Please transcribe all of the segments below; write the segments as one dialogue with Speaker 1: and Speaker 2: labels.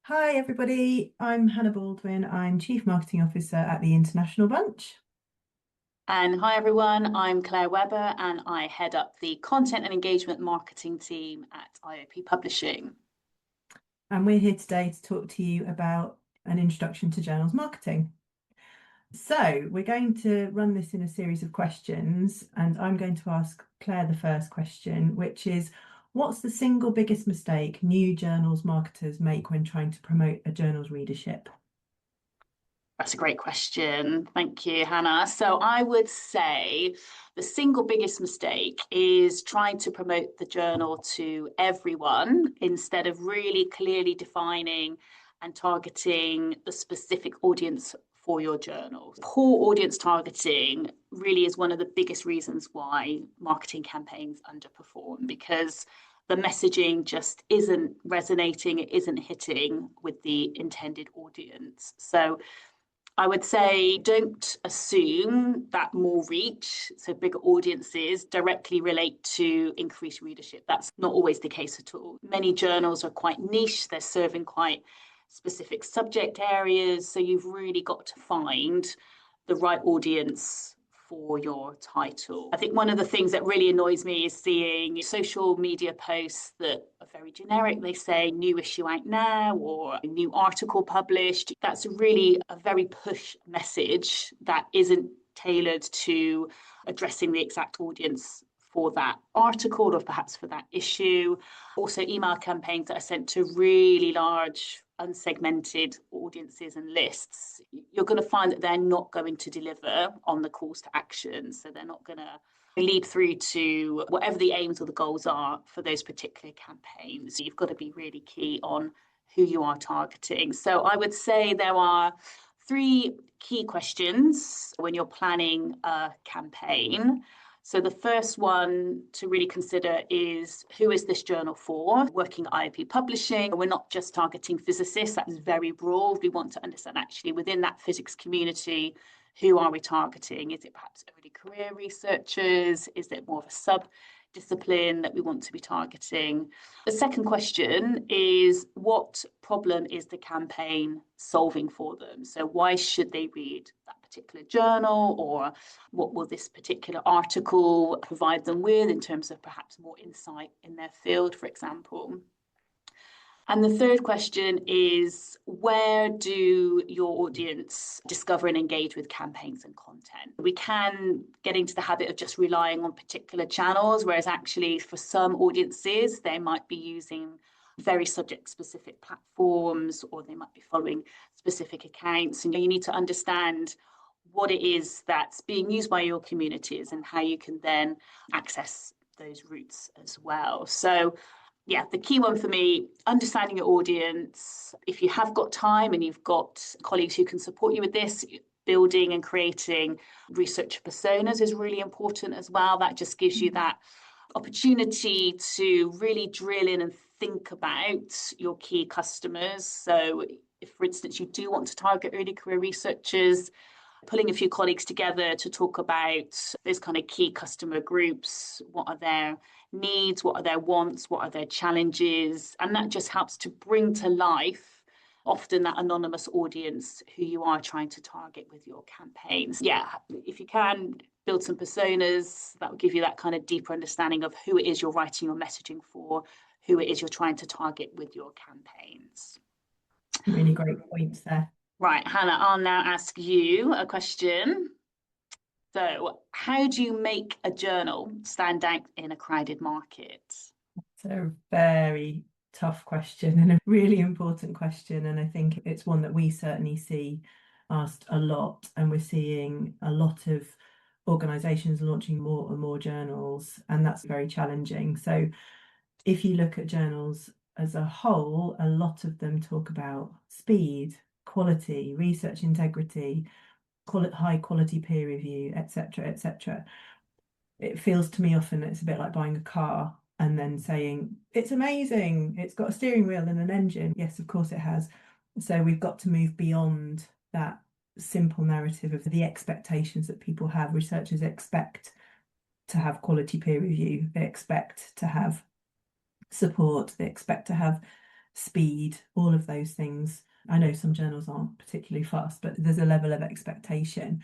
Speaker 1: Hi, everybody. I'm Hannah Baldwin. I'm Chief Marketing Officer at the International Bunch.
Speaker 2: And hi everyone, I'm Claire Webber and I head up the content and engagement marketing team at IOP Publishing.
Speaker 1: And we're here today to talk to you about an introduction to journals marketing. So, we're going to run this in a series of questions, and I'm going to ask Claire the first question, which is what's the single biggest mistake new journals marketers make when trying to promote a journal's readership?
Speaker 2: That's a great question. Thank you, Hannah. So I would say the single biggest mistake is trying to promote the journal to everyone instead of really clearly defining and targeting the specific audience for your journal. Poor audience targeting really is one of the biggest reasons why marketing campaigns underperform because the messaging just isn't resonating, it isn't hitting with the intended audience. So I would say don't assume that more reach, so bigger audiences, directly relate to increased readership. That's not always the case at all. Many journals are quite niche, they're serving quite specific subject areas. So you've really got to find the right audience for your title. I think one of the things that really annoys me is seeing social media posts that are very generic. They say new issue out now or a new article published. That's really a very push message that isn't tailored to addressing the exact audience for that article or perhaps for that issue. Also, email campaigns that are sent to really large unsegmented audiences and lists, you're going to find that they're not going to deliver on the calls to action. So they're not going to lead through to whatever the aims or the goals are for those particular campaigns. You've got to be really key on who you are targeting. So I would say there are three key questions when you're planning a campaign. So the first one to really consider is who is this journal for? Working at IOP Publishing, we're not just targeting physicists, that's very broad. We want to understand actually within that physics community, who are we targeting? Is it perhaps early career researchers? Is it more of a sub-discipline that we want to be targeting? The second question is what problem is the campaign solving for them? So why should they read that particular journal, or what will this particular article provide them with in terms of perhaps more insight in their field, for example? And the third question is where do your audience discover and engage with campaigns and content? We can get into the habit of just relying on particular channels, whereas actually for some audiences, they might be using very subject specific platforms or they might be following specific accounts. And you need to understand what it is that's being used by your communities and how you can then access those routes as well. So yeah, the key one for me, understanding your audience. If you have got time and you've got colleagues who can support you with this, building and creating research personas is really important as well. That just gives you that opportunity to really drill in and think about your key customers. So if, for instance, you do want to target early career researchers, pulling a few colleagues together to talk about those kind of key customer groups. What are their needs? What are their wants? What are their challenges? And that just helps to bring to life often that anonymous audience who you are trying to target with your campaigns. Yeah, if you can build some personas, that will give you that kind of deeper understanding of who it is you're writing your messaging for, who it is you're trying to target with your campaigns.
Speaker 1: Really great points there.
Speaker 2: Right, Hannah, I'll now ask you a question. So, how do you make a journal stand out in a crowded market?
Speaker 1: It's a very tough question and a really important question. And I think it's one that we certainly see asked a lot. And we're seeing a lot of organisations launching more and more journals, and that's very challenging. So if you look at journals as a whole, a lot of them talk about speed, quality, research integrity, high quality peer review, etc., etc. It feels to me often it's a bit like buying a car and then saying it's amazing, it's got a steering wheel and an engine. Yes, of course it has. So we've got to move beyond that simple narrative of the expectations that people have. Researchers expect to have quality peer review, they expect to have support, they expect to have speed, all of those things. I know some journals aren't particularly fast, but there's a level of expectation.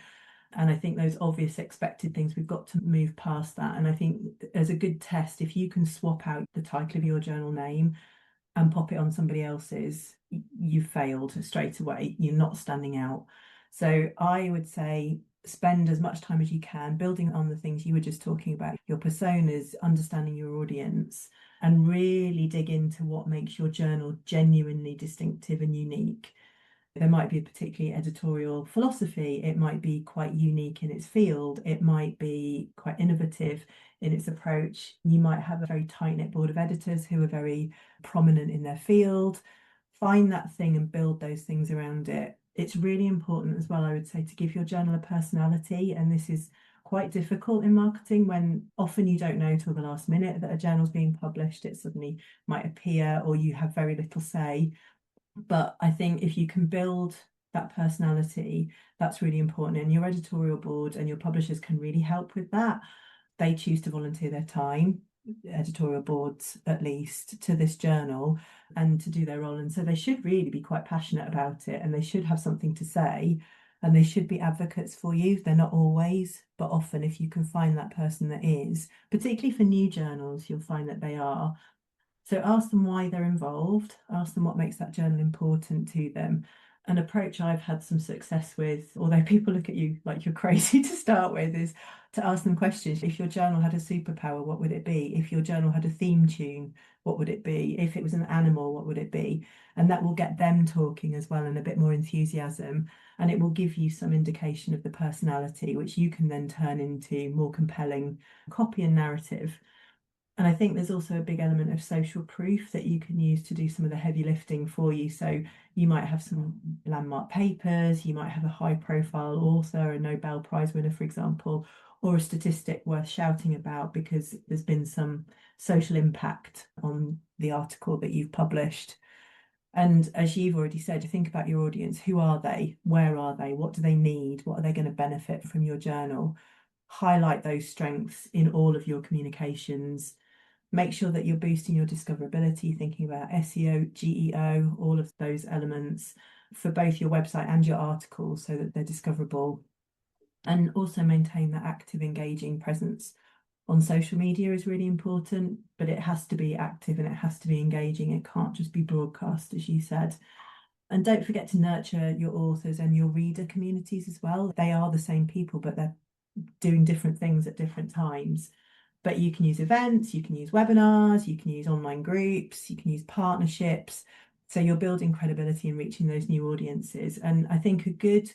Speaker 1: And I think those obvious expected things, we've got to move past that. And I think as a good test, if you can swap out the title of your journal name and pop it on somebody else's, you've failed straight away. You're not standing out. So I would say spend as much time as you can building on the things you were just talking about, your personas, understanding your audience, and really dig into what makes your journal genuinely distinctive and unique. There might be a particularly editorial philosophy, it might be quite unique in its field, it might be quite innovative in its approach. You might have a very tight-knit board of editors who are very prominent in their field. Find that thing and build those things around it. It's really important as well, I would say, to give your journal a personality, and this is quite difficult in marketing when often you don't know till the last minute that a journal's being published. It suddenly might appear, or you have very little say. But I think if you can build that personality, that's really important. And your editorial board and your publishers can really help with that. They choose to volunteer their time, editorial boards at least, to this journal and to do their role. And so they should really be quite passionate about it, and they should have something to say, and they should be advocates for you. They're not always, but often if you can find that person that is, particularly for new journals, you'll find that they are. So ask them why they're involved, ask them what makes that journal important to them. An approach I've had some success with, although people look at you like you're crazy to start with, is to ask them questions. If your journal had a superpower, what would it be? If your journal had a theme tune, what would it be? If it was an animal, what would it be? And that will get them talking as well, and a bit more enthusiasm. And it will give you some indication of the personality, which you can then turn into more compelling copy and narrative. And I think there's also a big element of social proof that you can use to do some of the heavy lifting for you. So you might have some landmark papers, you might have a high profile author, a Nobel Prize winner, for example, or a statistic worth shouting about because there's been some social impact on the article that you've published. And as you've already said, you think about your audience. Who are they? Where are they? What do they need? What are they going to benefit from your journal? Highlight those strengths in all of your communications. Make sure that you're boosting your discoverability, thinking about SEO, GEO, all of those elements for both your website and your articles so that they're discoverable. And also maintain that active, engaging presence on social media is really important, but it has to be active and it has to be engaging. It can't just be broadcast, as you said. And don't forget to nurture your authors and your reader communities as well. They are the same people, but they're doing different things at different times. But you can use events, you can use webinars, you can use online groups, you can use partnerships. So you're building credibility and reaching those new audiences. And I think a good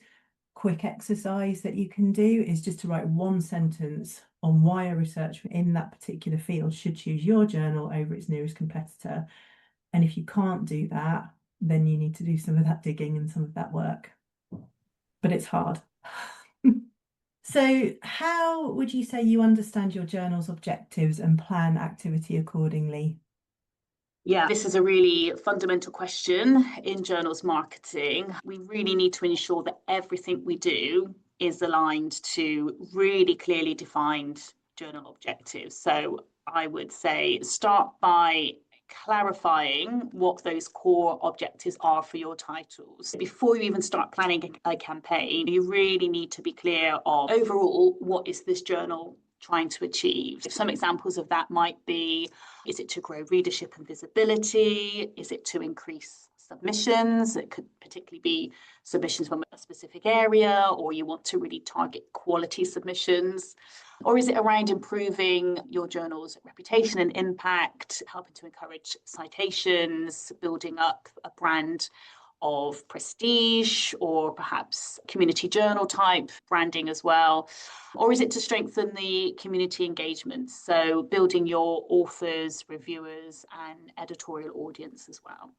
Speaker 1: quick exercise that you can do is just to write one sentence on why a researcher in that particular field should choose your journal over its nearest competitor. And if you can't do that, then you need to do some of that digging and some of that work. But it's hard. So how would you say you understand your journal's objectives and plan activity accordingly?
Speaker 2: Yeah, this is a really fundamental question in journals marketing. We really need to ensure that everything we do is aligned to really clearly defined journal objectives. So I would say start by clarifying what those core objectives are for your titles. Before you even start planning a campaign, you really need to be clear of overall, what is this journal trying to achieve? Some examples of that might be, is it to grow readership and visibility? Is it to increase submissions? It could particularly be submissions from a specific area, or you want to really target quality submissions. Or is it around improving your journal's reputation and impact, helping to encourage citations, building up a brand of prestige, or perhaps community journal type branding as well? Or is it to strengthen the community engagement? So building your authors, reviewers, and editorial audience as well.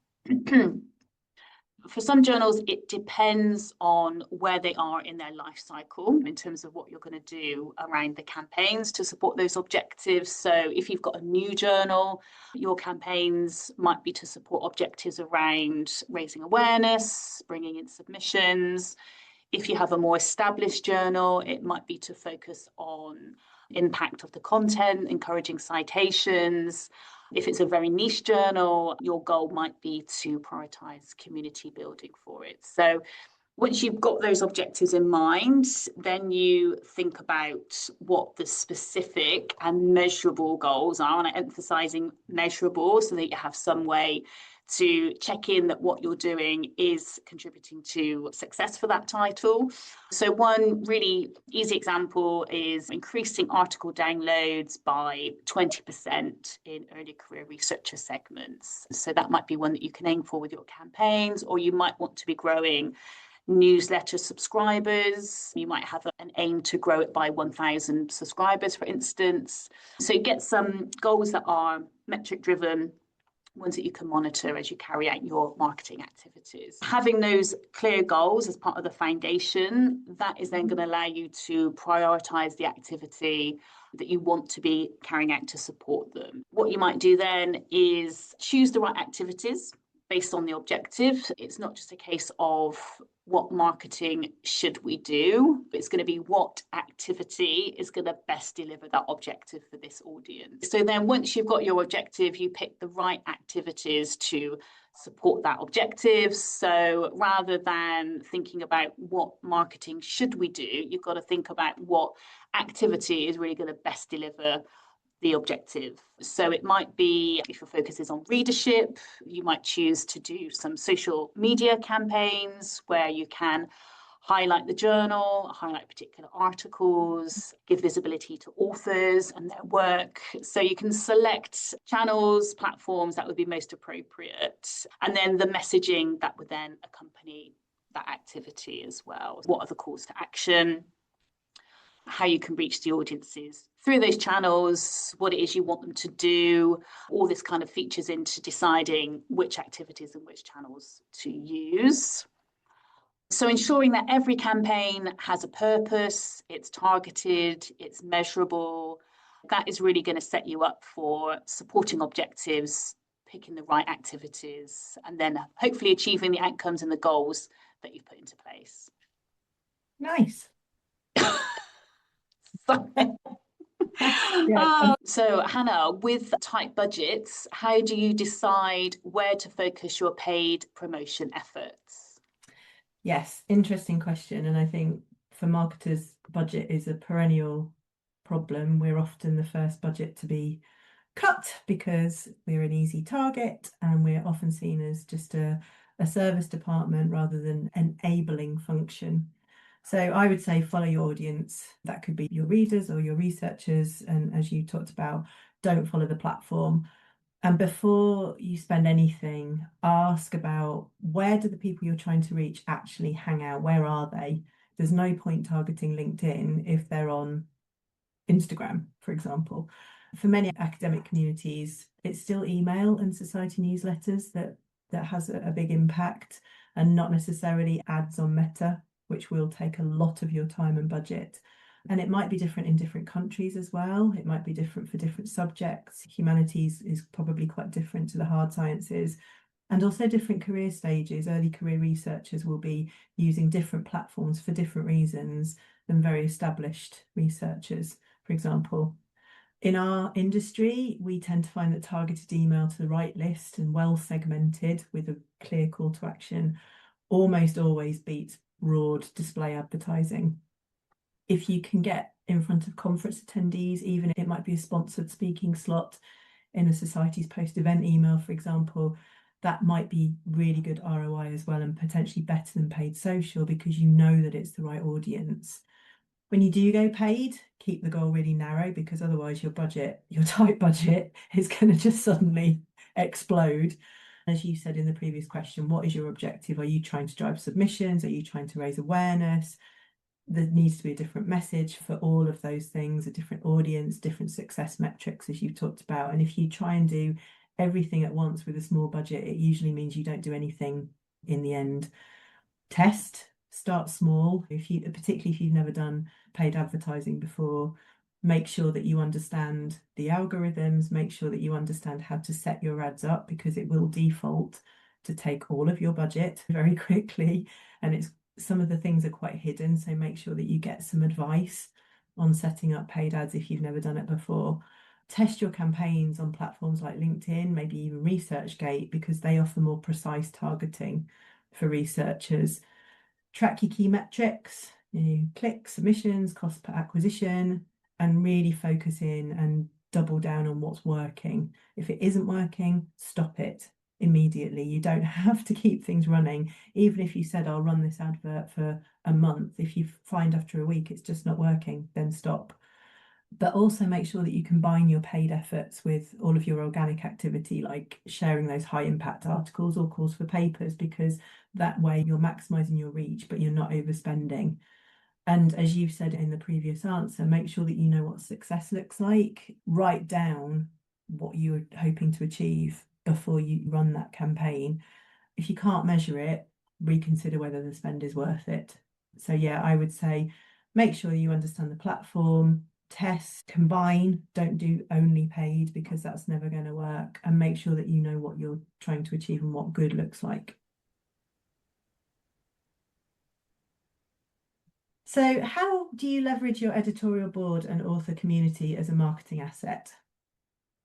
Speaker 2: For some journals, it depends on where they are in their life cycle in terms of what you're going to do around the campaigns to support those objectives. So if you've got a new journal, your campaigns might be to support objectives around raising awareness, bringing in submissions. If you have a more established journal, it might be to focus on impact of the content, encouraging citations. If it's a very niche journal, your goal might be to prioritize community building for it. So once you've got those objectives in mind, then you think about what the specific and measurable goals are. And I'm emphasizing measurable so that you have some way to check in that what you're doing is contributing to success for that title. So one really easy example is increasing article downloads by 20% in early career researcher segments. So that might be one that you can aim for with your campaigns, or you might want to be growing newsletter subscribers. You might have an aim to grow it by 1,000 subscribers, for instance. So get some goals that are metric driven, ones that you can monitor as you carry out your marketing activities. Having those clear goals as part of the foundation, that is then going to allow you to prioritize the activity that you want to be carrying out to support them. What you might do then is choose the right activities based on the objective. It's not just a case of what marketing should we do, but it's going to be what activity is going to best deliver that objective for this audience. So then once you've got your objective, you pick the right activities to support that objective. So rather than thinking about what marketing should we do, you've got to think about what activity is really going to best deliver the objective. So it might be, if your focus is on readership, you might choose to do some social media campaigns where you can highlight the journal, highlight particular articles, give visibility to authors and their work. So you can select channels, platforms that would be most appropriate, and then the messaging that would then accompany that activity as well. What are the calls to action? How you can reach the audiences through those channels, what it is you want them to do, all this kind of features into deciding which activities and which channels to use. So ensuring that every campaign has a purpose, it's targeted, it's measurable, that is really going to set you up for supporting objectives, picking the right activities, and then hopefully achieving the outcomes and the goals that you've put into place.
Speaker 1: Nice.
Speaker 2: So Hannah, with tight budgets, how do you decide where to focus your paid promotion efforts?
Speaker 1: Yes, interesting question. And I think for marketers, budget is a perennial problem. We're often the first budget to be cut because we're an easy target and we're often seen as just a service department rather than an enabling function. So I would say follow your audience. That could be your readers or your researchers. And as you talked about, don't follow the platform. And before you spend anything, ask about where do the people you're trying to reach actually hang out? Where are they? There's no point targeting LinkedIn if they're on Instagram, for example. For many academic communities, it's still email and society newsletters that has a big impact, and not necessarily ads on Meta, which will take a lot of your time and budget. And it might be different in different countries as well. It might be different for different subjects. Humanities is probably quite different to the hard sciences, and also different career stages. Early career researchers will be using different platforms for different reasons than very established researchers, for example. In our industry, we tend to find that targeted email to the right list and well segmented with a clear call to action almost always beats broad display advertising. If you can get in front of conference attendees, even if it might be a sponsored speaking slot in a society's post-event email, for example, that might be really good ROI as well, and potentially better than paid social because you know that it's the right audience. When you do go paid, keep the goal really narrow, because otherwise your tight budget is going to just suddenly explode. As you said in the previous question, what is your objective? Are you trying to drive submissions? Are you trying to raise awareness? There needs to be a different message for all of those things, a different audience, different success metrics, as you've talked about. And if you try and do everything at once with a small budget, it usually means you don't do anything in the end. Start small. Particularly if you've never done paid advertising before, make sure that you understand the algorithms, make sure that you understand how to set your ads up, because it will default to take all of your budget very quickly. And some of the things are quite hidden, so make sure that you get some advice on setting up paid ads if you've never done it before. Test your campaigns on platforms like LinkedIn, maybe even ResearchGate, because they offer more precise targeting for researchers. Track your key metrics, clicks, submissions, cost per acquisition, and really focus in and double down on what's working. If it isn't working, stop it immediately. You don't have to keep things running. Even if you said, I'll run this advert for a month, if you find after a week it's just not working, then stop. But also make sure that you combine your paid efforts with all of your organic activity, like sharing those high impact articles or calls for papers, because that way you're maximizing your reach, but you're not overspending. And as you've said in the previous answer, make sure that you know what success looks like. Write down what you're hoping to achieve before you run that campaign. If you can't measure it, reconsider whether the spend is worth it. So yeah, I would say make sure you understand the platform, test, combine, don't do only paid, because that's never going to work, and make sure that you know what you're trying to achieve and what good looks like. So how do you leverage your editorial board and author community as a marketing asset?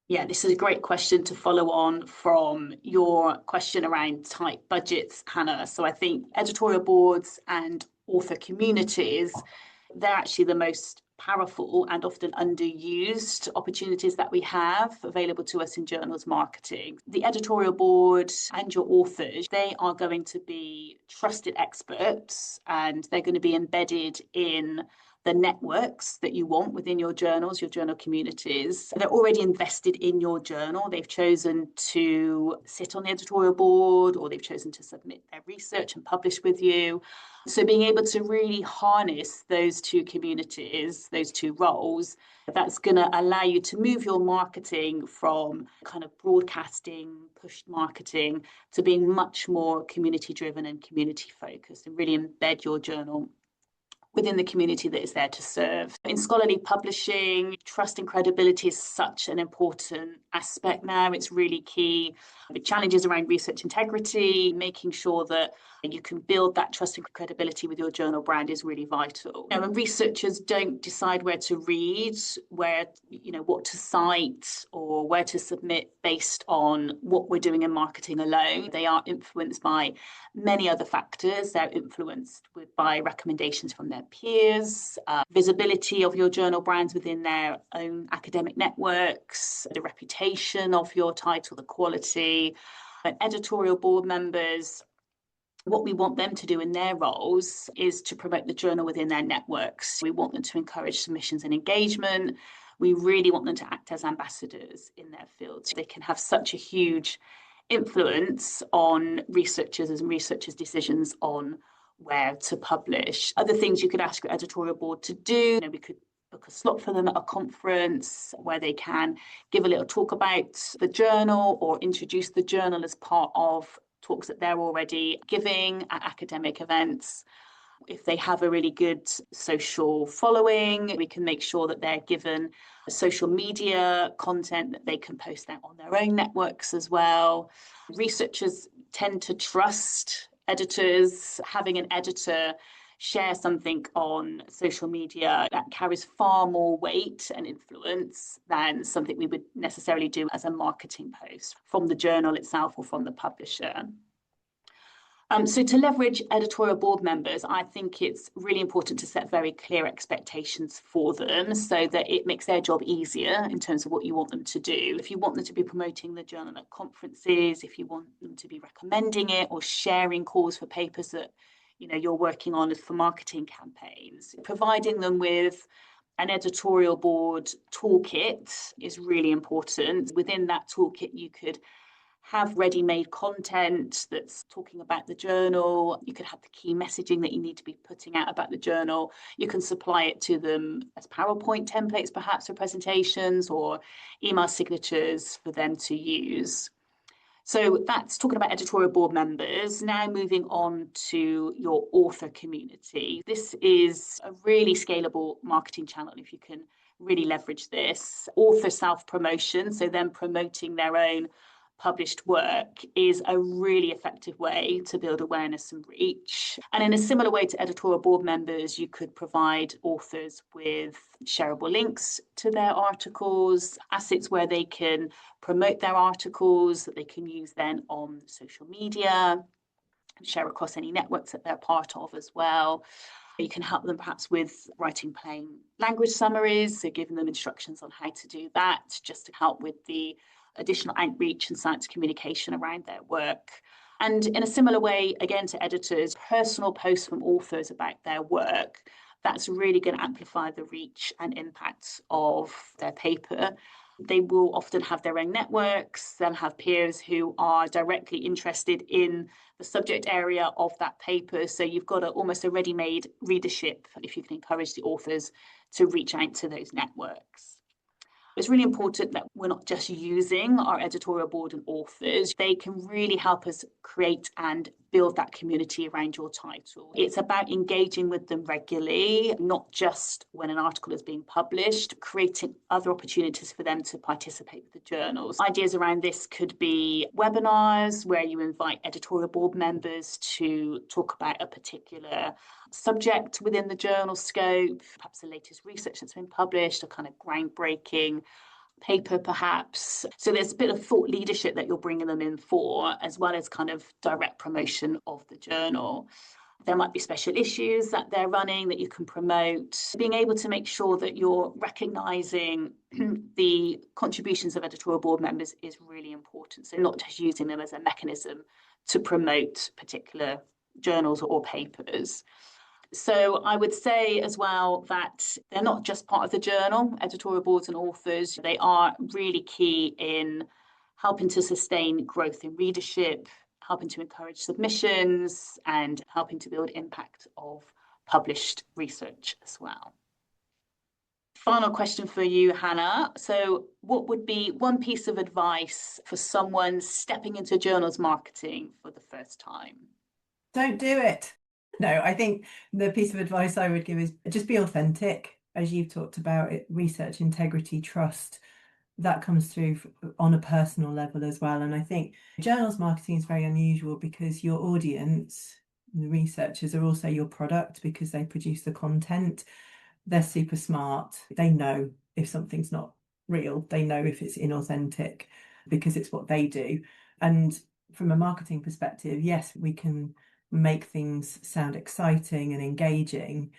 Speaker 2: Yeah, this is a great question to follow on from your question around tight budgets, Hannah. So I think editorial boards and author communities, they're actually the most powerful and often underused opportunities that we have available to us in journals marketing. The editorial board and your authors, they are going to be trusted experts, and they're going to be embedded in the networks that you want within your journals, your journal communities. They're already invested in your journal. They've chosen to sit on the editorial board, or they've chosen to submit their research and publish with you. So being able to really harness those two communities, those two roles, that's going to allow you to move your marketing from kind of broadcasting, pushed marketing, to being much more community driven and community focused, and really embed your journal within the community that is there to serve. In scholarly publishing, trust and credibility is such an important aspect now. It's really key. The challenges around research integrity, making sure that you can build that trust and credibility with your journal brand is really vital. When researchers don't decide where to read, what to cite or where to submit based on what we're doing in marketing alone, they are influenced by many other factors. They're influenced by recommendations from their peers, visibility of your journal brands within their own academic networks, the reputation of your title, the quality. And editorial board members, what we want them to do in their roles is to promote the journal within their networks. We want them to encourage submissions and engagement. We really want them to act as ambassadors in their fields. They can have such a huge influence on researchers and researchers' decisions on where to publish. Other things you could ask your editorial board to do, we could book a slot for them at a conference where they can give a little talk about the journal or introduce the journal as part of talks that they're already giving at academic events. If they have a really good social following, we can make sure that they're given social media content that they can post that on their own networks as well. Researchers tend to trust editors. Having an editor share something on social media, that carries far more weight and influence than something we would necessarily do as a marketing post from the journal itself or from the publisher. So to leverage editorial board members, I think it's really important to set very clear expectations for them so that it makes their job easier in terms of what you want them to do. If you want them to be promoting the journal at conferences, if you want them to be recommending it or sharing calls for papers that you're working on for marketing campaigns, providing them with an editorial board toolkit is really important. Within that toolkit, you could have ready-made content that's talking about the journal. You could have the key messaging that you need to be putting out about the journal. You can supply it to them as PowerPoint templates, perhaps, for presentations, or email signatures for them to use. So that's talking about editorial board members. Now moving on to your author community. This is a really scalable marketing channel if you can really leverage this. Author self-promotion, so them promoting their own published work is a really effective way to build awareness and reach. And in a similar way to editorial board members, you could provide authors with shareable links to their articles, assets where they can promote their articles that they can use then on social media, share across any networks that they're part of as well. You can help them perhaps with writing plain language summaries, so giving them instructions on how to do that, just to help with the additional outreach and science communication around their work. And in a similar way, again, to editors, personal posts from authors about their work, that's really going to amplify the reach and impact of their paper. They will often have their own networks, they'll have peers who are directly interested in the subject area of that paper. So you've got almost a ready-made readership if you can encourage the authors to reach out to those networks. It's really important that we're not just using our editorial board and authors. They can really help us create and build that community around your title. It's about engaging with them regularly, not just when an article is being published, creating other opportunities for them to participate with the journals. Ideas around this could be webinars where you invite editorial board members to talk about a particular subject within the journal scope, perhaps the latest research that's been published, a kind of groundbreaking paper perhaps. So there's a bit of thought leadership that you're bringing them in for, as well as kind of direct promotion of the journal. There might be special issues that they're running that you can promote. Being able to make sure that you're recognising the contributions of editorial board members is really important. So not just using them as a mechanism to promote particular journals or papers. So I would say as well that they're not just part of the journal, editorial boards and authors. They are really key in helping to sustain growth in readership, helping to encourage submissions, and helping to build impact of published research as well. Final question for you, Hannah. So what would be one piece of advice for someone stepping into journals marketing for the first time?
Speaker 1: Don't do it. No, I think the piece of advice I would give is just be authentic, as you've talked about it, research, integrity, trust. That comes through on a personal level as well. And I think journals marketing is very unusual because your audience, the researchers, are also your product because they produce the content. They're super smart. They know if something's not real. They know if it's inauthentic because it's what they do. And from a marketing perspective, yes, we can make things sound exciting and engaging,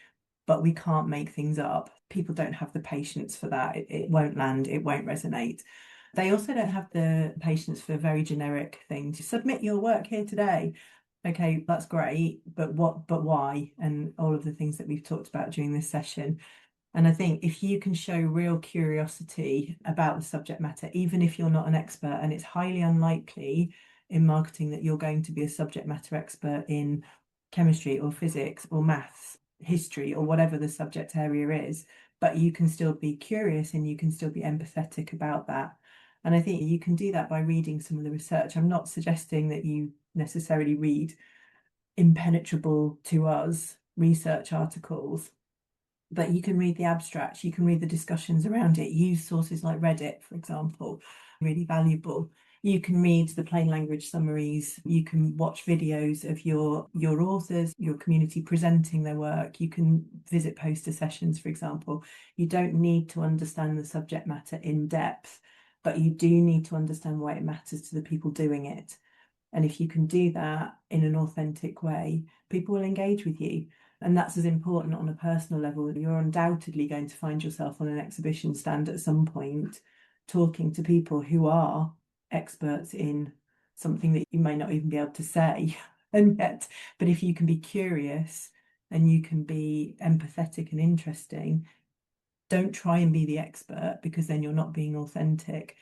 Speaker 1: but we can't make things up. People don't have the patience for that. It won't land, it won't resonate. They also don't have the patience for very generic things. Submit your work here today. Okay, that's great, but why? And all of the things that we've talked about during this session. And I think if you can show real curiosity about the subject matter, even if you're not an expert, and it's highly unlikely in marketing that you're going to be a subject matter expert in chemistry or physics or maths, history, or whatever the subject area is, but you can still be curious and you can still be empathetic about that. And I think you can do that by reading some of the research. I'm not suggesting that you necessarily read impenetrable to us research articles, but you can read the abstracts, you can read the discussions around it, use sources like Reddit, for example, really valuable. You can read the plain language summaries, you can watch videos of your authors, your community presenting their work, you can visit poster sessions, for example. You don't need to understand the subject matter in depth, but you do need to understand why it matters to the people doing it. And if you can do that in an authentic way, people will engage with you. And that's as important on a personal level. You're undoubtedly going to find yourself on an exhibition stand at some point talking to people who are experts in something that you may not even be able to say. And yet, but if you can be curious and you can be empathetic and interesting, don't try and be the expert, because then you're not being authentic.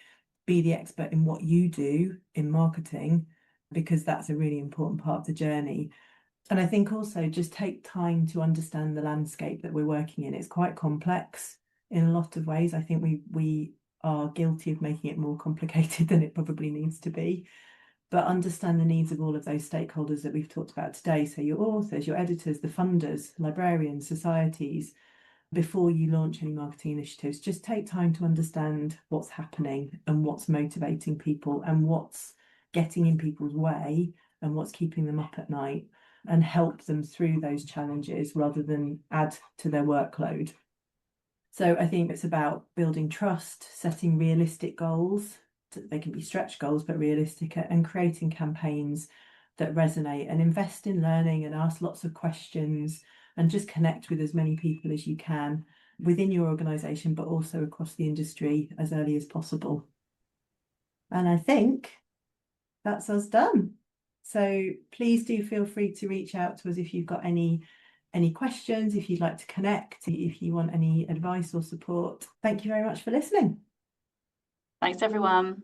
Speaker 1: Be the expert in what you do in marketing, because that's a really important part of the journey. And I think also just take time to understand the landscape that we're working in. It's quite complex in a lot of ways. I think we are guilty of making it more complicated than it probably needs to be. But understand the needs of all of those stakeholders that we've talked about today. So your authors, your editors, the funders, librarians, societies, before you launch any marketing initiatives, just take time to understand what's happening and what's motivating people and what's getting in people's way and what's keeping them up at night, and help them through those challenges rather than add to their workload. So I think it's about building trust, setting realistic goals. They can be stretch goals, but realistic, and creating campaigns that resonate, and invest in learning and ask lots of questions and just connect with as many people as you can within your organisation, but also across the industry as early as possible. And I think that's us done. So please do feel free to reach out to us if you've got any questions, if you'd like to connect, if you want any advice or support. Thank you very much for listening.
Speaker 2: Thanks, everyone.